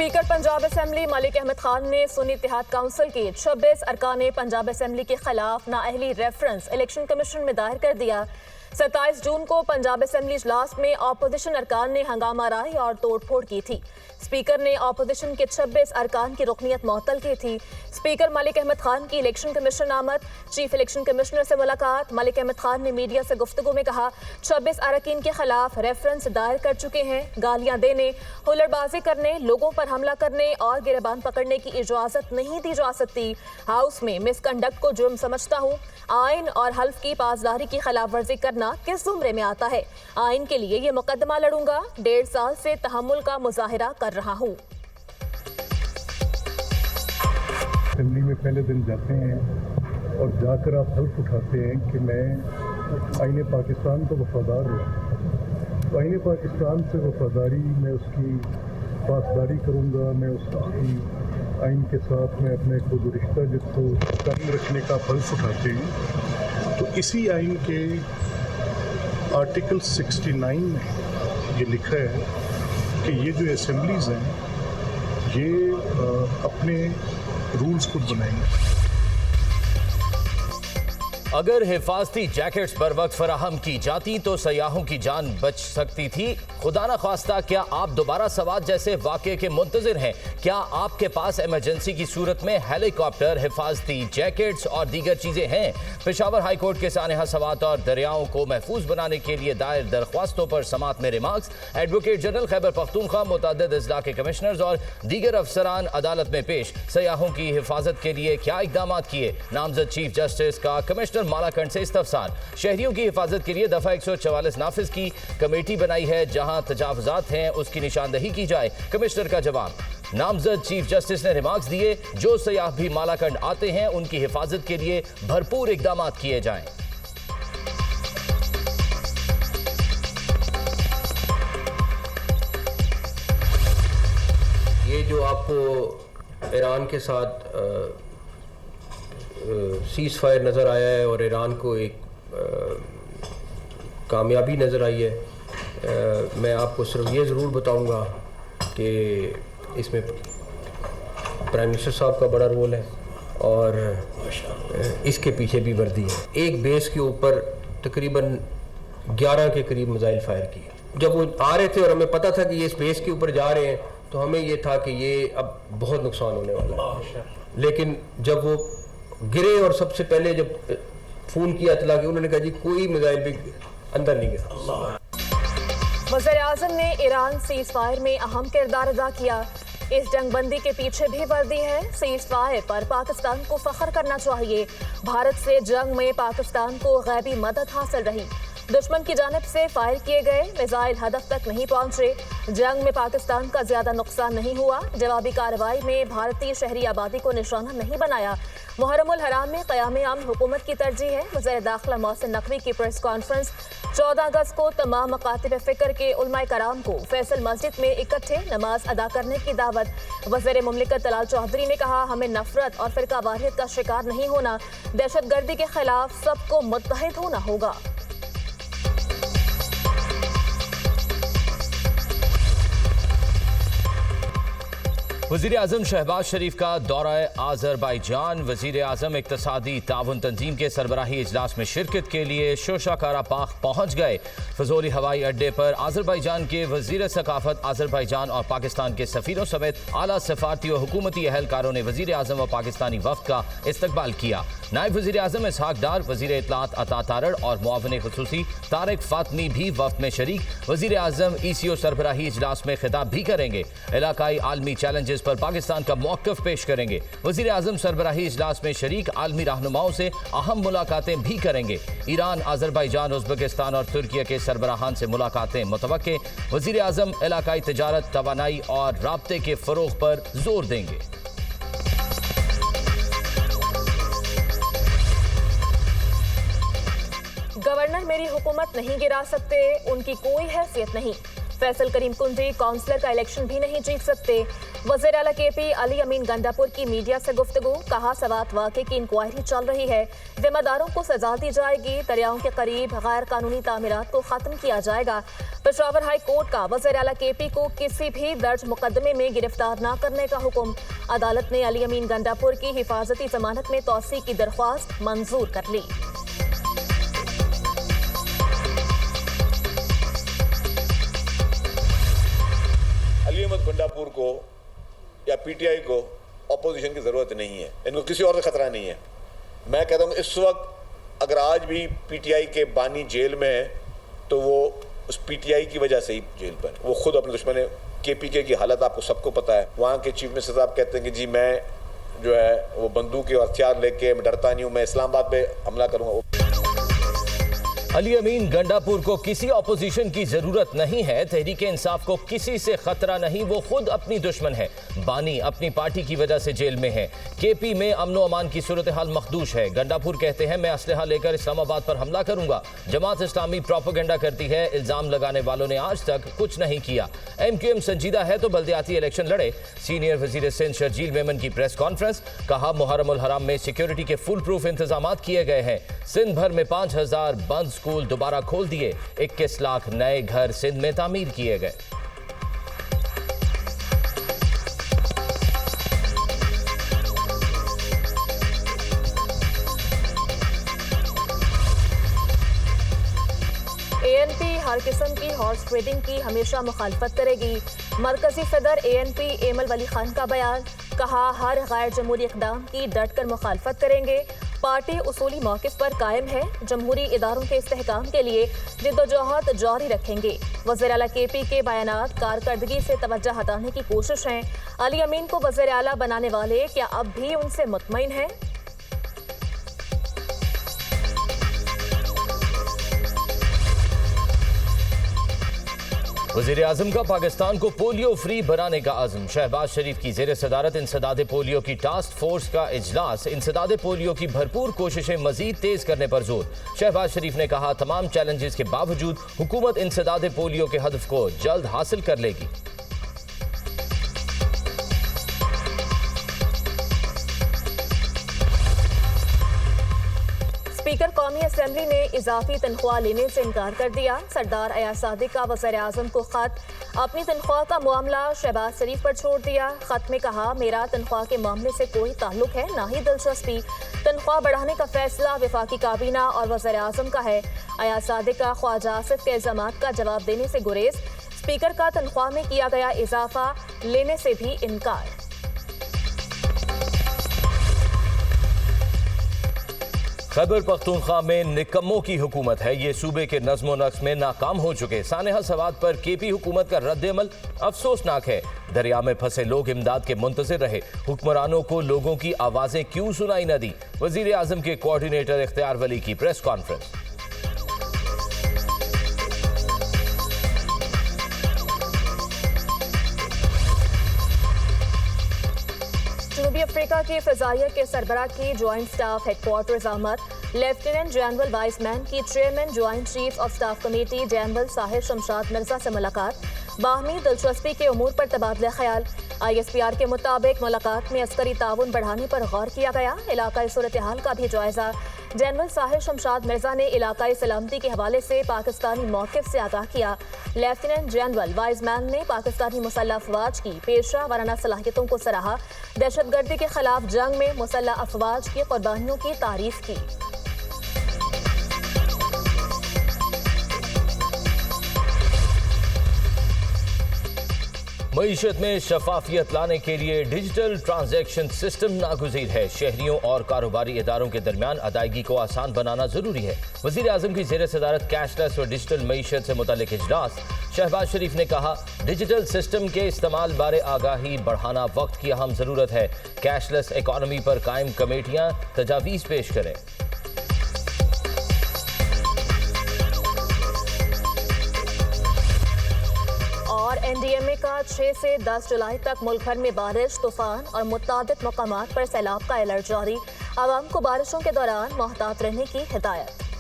Speaker Punjab assembly Malik Ahmad Khan ने सुन्नी इत्तेहाद council के 26 अरकान पंजाब असेंबली के खिलाफ नाअहली रेफरेंस इलेक्शन कमीशन में दायर कर दिया। 27 जून को पंजाब असेंबली इजलास में अपोजिशन अरकान ने हंगामा राय और तोड़फोड़ की थी। स्पीकर ने अपोजिशन के 26 अरकान की रुकनियत मुअत्तल की थी। स्पीकर मलिक अहमद खान की इलेक्शन कमीशन आमद, चीफ इलेक्शन कमिश्नर से मुलाकात। मलिक अहमद खान ने मीडिया से गुफ्तगू में कहा, 26 अरकान के खिलाफ रेफरेंस दायर कर चुके हैं। गालियां देने, हुल्लड़बाजी करने, लोगों पर हमला करने और गिरबान पकड़ने की इजाजत नहीं दी जा सकती। हाउस में मिसकंडक्ट को जुर्म समझता हूँ। आइन और हल्फ की पासदारी की खिलाफ वर्जी करना किस जुमरे में आता है? आइन के लिए ये मुकदमा लड़ूंगा। 1.5 साल से तहम्मुल का मुजाहिरा कर रहा हूँ। असेंबली में पहले दिन जाते हैं और जाकर आप हल्फ उठाते हैं कि मैं आईने पाकिस्तान को वफादार हूँ। तो आईने पाकिस्तान से वफादारी, मैं उसकी पासदारी करूँगा, मैं उसकी आइन के साथ मैं अपने खुद रिश्ता जिसको कायम रखने का हल्फ उठाते हैं। तो इसी आइन के आर्टिकल 69 में ये लिखा है कि ये जो असेंबलीज हैं ये अपने रूल्स खुद बनाएंगे। अगर हिफाजती जैकेट्स बर वक्त फराहम की जाती तो सयाहों की जान बच सकती थी। खुदा न खास्ता, क्या आप दोबारा सवात जैसे वाक़े के मुंतज़िर हैं? क्या आपके पास इमरजेंसी की सूरत में हेलीकॉप्टर, हिफाजती जैकेट्स और दीगर चीज़ें हैं? पेशावर हाई कोर्ट के सानहा सवात और दरियाओं को महफूज बनाने के लिए दायर दरख्वास्तों पर समात में remarks. Advocate general Khyber Pakhtunkhwa मुतअद्दिद अजला के कमिश्नर्स और दीगर अफसरान अदालत में पेश। सयाहों की हिफाजत के लिए क्या इकदाम किए? नामजद चीफ जस्टिस का कमिश्नर मालाकंड से इस्तफसार। शहरियों की हिफाजत के लिए दफा 144 नाफिज की कमेटी बनाई है, जहां तजावुजात हैं उसकी निशानदही की जाए। कमिश्नर का जवाब, नामजद चीफ जस्टिस ने रिमार्क्स दिए, जो सयाह भी मालाकंड आते हैं उनकी हिफाजत के लिए भरपूर इकदाम किए जाएं। ये जो आपको ईरान के साथ सीज़ फायर नज़र आया है और ईरान को एक कामयाबी नज़र आई है, मैं आपको सिर्फ ये ज़रूर बताऊंगा कि इसमें प्राइम मिनिस्टर साहब का बड़ा रोल है और इसके पीछे भी वर्दी है। एक बेस के ऊपर तकरीबन 11 के करीब मिसाइल फायर किए। जब वो आ रहे थे और हमें पता था कि ये इस बेस के ऊपर जा रहे हैं, तो हमें ये था कि ये अब बहुत नुकसान होने वाला है। लेकिन जब वो गिरे और सबसे पहले जब फोन किया इतला कि उन्होंने कहा जी कोई मिसाइल भी अंदर नहीं गया। वज़ीर-ए-आज़म ने ईरान सीज़ फायर में अहम किरदार अदा किया। इस जंगबंदी के पीछे भी वर्दी है। सीज़ फायर पर पाकिस्तान को फख्र करना चाहिए। भारत से जंग में पाकिस्तान को गैबी मदद हासिल रही। दुश्मन की जानिब से फायर किए गए मिसाइल हदफ तक नहीं पहुंचे। जंग में पाकिस्तान का ज्यादा नुकसान नहीं हुआ। जवाबी कार्रवाई में भारतीय शहरी आबादी को निशाना नहीं बनाया। मुहर्रमुल हराम में क़याम अमन हुकूमत की तरजीह है। वज़ीर दाखिला मोहसिन नकवी की प्रेस कॉन्फ्रेंस। 14 अगस्त को तमाम मकातिब फ़िक्र के उलमाए कराम को फैसल मस्जिद में इकट्ठे नमाज अदा करने की दावत। वज़ीर मुमलिकत तलाल चौधरी ने कहा, हमें नफरत और फ़िरका वाहियत का शिकार नहीं होना। दहशतगर्दी के खिलाफ सबको मुत्तहिद होना होगा। वज़ीर आज़म शहबाज शरीफ का दौरा आज़रबाईजान। वज़ीर आज़म इक़्तिसादी ताउन तंजीम के सरबराही इजलास में शिरकत के लिए शोशा कारापाख पहुँच गए। फजोली हवाई अड्डे पर आज़रबाईजान के वज़ीर सकाफत आज़रबाईजान और पाकिस्तान के सफ़ीरों समेत आला सफ़ारती और हुकूमती अहलकारों ने वज़ीर आज़म और पाकिस्तानी वफ़द का इस्तकबाल किया। नायब वज़ीर आज़म इसहाक डार, वज़ीर इत्तलात अता तारड़ और मुआविन ख़ुसूसी तारिक फ़ातमी भी वफ़द में शरीक। वज़ीर आज़म ECO सरबराही इजलास में खिताब भी करेंगे। इलाकाई आलमी चैलेंजेस पर पाकिस्तान का मौक़िफ़ पेश करेंगे। वज़ीर आज़म सरबराही इजलास में शरीक आलमी रहनुमाओं से अहम मुलाकातें भी करेंगे। ईरान, आज़रबाईजान, उज़्बेकिस्तान और तुर्किया के सरबराहान से मुलाकातें मुतवक्के। वज़ीर आज़म इलाकाई तिजारत, तवानाई और राब्ते के फ़रोग़ पर जोर देंगे। गवर्नर मेरी हुकूमत नहीं गिरा सकते, उनकी कोई हैसियत नहीं। फैसल करीम कुंडी काउंसलर का इलेक्शन भी नहीं जीत सकते। वज़ीर आला केपी अली अमीन गंडापुर की मीडिया से गुफ्तगू, कहा सवात वाक़े की इंक्वायरी चल रही है, जिम्मेदारों को सजा दी जाएगी, दरियाओं के करीब गैर कानूनी तामीरात को खत्म किया जाएगा। पेशावर हाई कोर्ट का वज़ीर आला केपी को किसी भी दर्ज मुकदमे में गिरफ्तार न करने का हुक्म। अदालत ने अली अमीन गंडापुर की हिफाजती जमानत में तौसी की दरख्वास्त मंजूर कर ली। अली अहमद गंडापुर को या पीटीआई को ऑपोजिशन की ज़रूरत नहीं है, इनको किसी और से खतरा नहीं है। मैं कहता हूँ इस वक्त अगर आज भी पीटीआई के बानी जेल में है तो वो उस पीटीआई की वजह से ही जेल पर, वो खुद अपने दुश्मन है। केपीके की हालत आपको सबको पता है। वहाँ के चीफ मिनिस्टर साहब कहते हैं कि जी मैं जो है वो बंदूक और हथियार लेके मैं डरता नहीं हूँ, मैं इस्लामाबाद पे हमला करूँगा। अली अमीन गंडापुर को किसी ऑपोजिशन की जरूरत नहीं है, तहरीक इंसाफ को किसी से खतरा नहीं, वो खुद अपनी दुश्मन है। बानी अपनी पार्टी की वजह से जेल में है। केपी में अमनो अमान की सूरत हाल मखदूश है। गंडापुर कहते हैं मैं असलहा लेकर इस्लामाबाद पर हमला करूंगा। जमात इस्लामी प्रोपेगेंडा करती है, इल्जाम लगाने वालों ने आज तक कुछ नहीं किया। MQM संजीदा है तो बल्दियाती इलेक्शन लड़े। सीनियर वजीर सिंध शर्जील मेमन की प्रेस कॉन्फ्रेंस, कहा मुहर्रम उल हराम में सिक्योरिटी के फुल प्रूफ इंतजाम किए गए हैं। सिंध भर में 5000 बंद स्कूल दोबारा खोल दिए। 21 लाख नए घर सिंध में तामीर किए गए। ANP हर किस्म की हॉर्स ट्रेडिंग की हमेशा मुखालफत करेगी। मरकजी सदर ANP एमल वली खान का बयान, कहा हर गैर जमहूरी इक़दाम की डट कर मुखालफत करेंगे। पार्टी उसूली मौक़िफ़ पर कायम है। जमहूरी इदारों के इस्तेहकाम के लिए जिद्दोजहद जारी रखेंगे। वज़ीर आला केपी के बयानात कारकर्दगी से तवज्जो हटाने की कोशिश है। अली अमीन को वज़ीर आला बनाने वाले क्या अब भी उनसे मुतमईन हैं? वज़ीर आज़म का पाकिस्तान को पोलियो फ्री बनाने का अज़्म। शहबाज शरीफ की ज़ेर सदारत इंसदाद पोलियो की टास्क फोर्स का इजलास। इंसदाद पोलियो की भरपूर कोशिशें मजीद तेज करने पर जोर। शहबाज शरीफ ने कहा तमाम चैलेंजेस के बावजूद हुकूमत इंसदाद पोलियो के हदफ को जल्द हासिल कर लेगी। स्पीकर कौमी असम्बली ने इजाफी तनख्वाह लेने से इनकार कर दिया। सरदार अयाज सादिक का वज़ीर आज़म को खत, अपनी तनख्वाह का मामला शहबाज शरीफ पर छोड़ दिया। खत में कहा मेरा तनख्वाह के मामले से कोई ताल्लुक है, ना ही दिलचस्पी। तनख्वाह बढ़ाने का फैसला वफाकी काबीना और वज़ीर आज़म का है। अयाज सादिक का ख्वाजा आसिफ के इल्ज़ामात का जवाब देने से गुरेज। स्पीकर का तनख्वाह में किया गया इजाफा लेने से भी इनकार। खैबर पख्तूनख्वा में निकम्मों की हुकूमत है। ये सूबे के नज़्मो नक्श में नाकाम हो चुके। सानेहा सवात पर केपी हुकूमत का रद्द-ए-अमल अफसोसनाक है। दरिया में फंसे लोग इमदाद के मुंतज़िर रहे। हुक्मरानों को लोगों की आवाज़ें क्यों सुनाई न दी। वज़ीर आज़म के कोऑर्डिनेटर इख्तियार वली की प्रेस कॉन्फ्रेंस। जनूबी अफ्रीका की फ़िज़ाइया के सरबराह की ज्वाइंट स्टाफ हेडक्वार्टर्स आमद। लेफ्टिनेंट जनरल वाइसमैन की chairman joint chief of staff committee general Sahir Shamshad Mirza से मुलाकात। बाहमी दिलचस्पी के उमूर पर तबादला ख्याल। ISPR के मुताबिक मुलाकात में अस्करी ताउन बढ़ाने पर गौर किया गया। इलाकाई सूरत हाल का भी जायजा। जनरल साहिर शमशाद मिर्जा ने इलाकाई सलामती के हवाले से पाकिस्तानी मौक़िफ़ से आगाह किया। लेफ्टिनेंट जनरल वाइसमैन ने पाकिस्तानी मुसल्लह अफवाज की पेशा वाराना सलाहियतों को सराहा। दहशतगर्दी के खिलाफ जंग में मुसल्लह अफवाज की कुर्बानियों की तारीफ की। मईशत में शफाफियत लाने के लिए डिजिटल ट्रांजैक्शन सिस्टम नागुज़ीर है। शहरियों और कारोबारी इदारों के दरमियान अदायगी को आसान बनाना जरूरी है। वज़ीर आज़म की ज़ेर सदारत कैशलेस और डिजिटल मईशत से मुतालिक इजलास। शहबाज शरीफ ने कहा डिजिटल सिस्टम के इस्तेमाल बारे आगाही बढ़ाना वक्त की अहम ज़रूरत है। कैशलेस इकॉनमी पर कायम कमेटियाँ तजावीज़ पेश करें। NDMA का 6 से 10 जुलाई तक मुल्क भर में बारिश, तूफान और मुतादिद मकामात पर सैलाब का अलर्ट जारी। आवाम को बारिशों के दौरान मोहतात रहने की हिदायत।